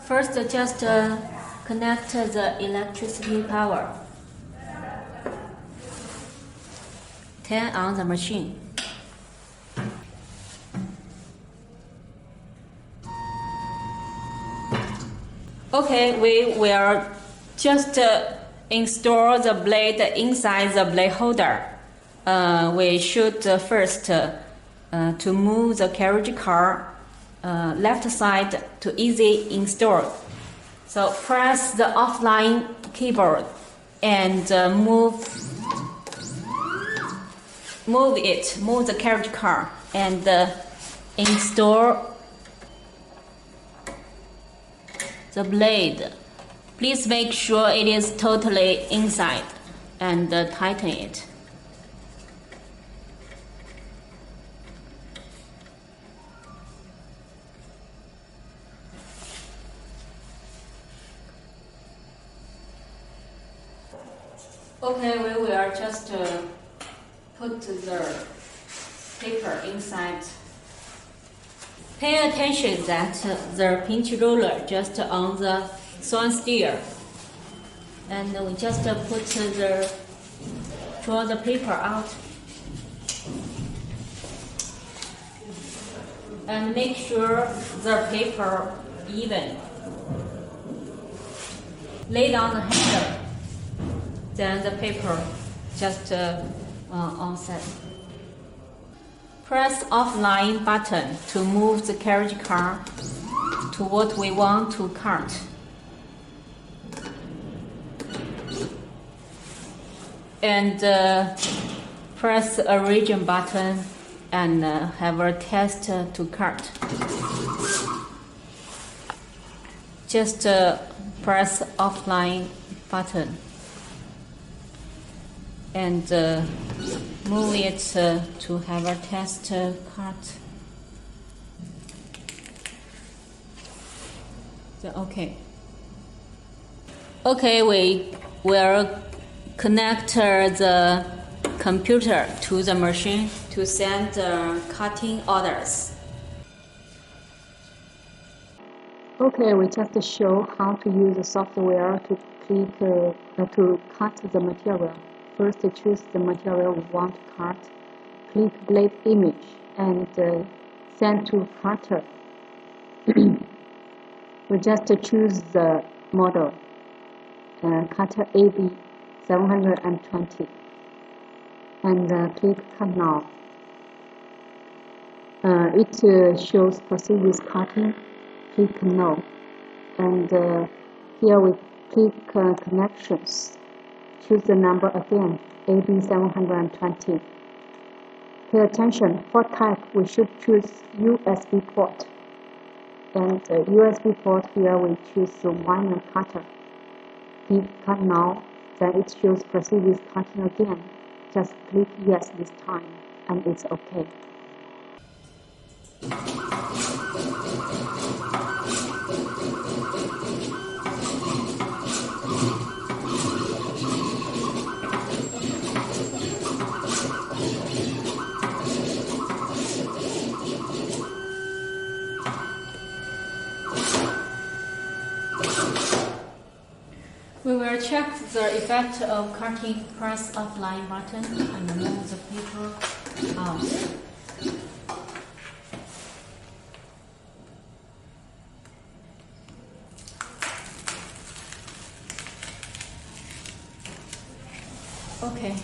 First, just connect the electricity power. Turn on the machine. Okay, we will just install the blade inside the blade holder. We should first to move the carriage car left side to easy install. So press the offline keyboard and move the carriage car and install the blade. Please make sure it is totally inside and tighten it. Okay, we will just put the paper inside. Pay attention that the pinch roller just on the swan steer, and we just draw the paper out, and make sure the paper even. Lay down the handle. Then the paper just on set. Press offline button to move the carriage car to what we want to cut. And press a region button and have a test to cut. Just press offline button and move it to have a test cut. So, okay, we will connect the computer to the machine to send cutting orders. Okay, we just show how to use the software to to cut the material. First, choose the material we want to cut. Click blade image and send to cutter. We just choose the model, cutter AB 720, and click cut now. It shows proceed with cutting. Click no, and here we click connections. Choose the number again, AB 720. Pay attention, for type we should choose USB port. And USB port here we choose the wire cutter. Click cut now, then it shows proceed with cutting again. Just click yes this time, and it's okay. We will check the effect of cutting. Press offline button and move the paper out. Okay.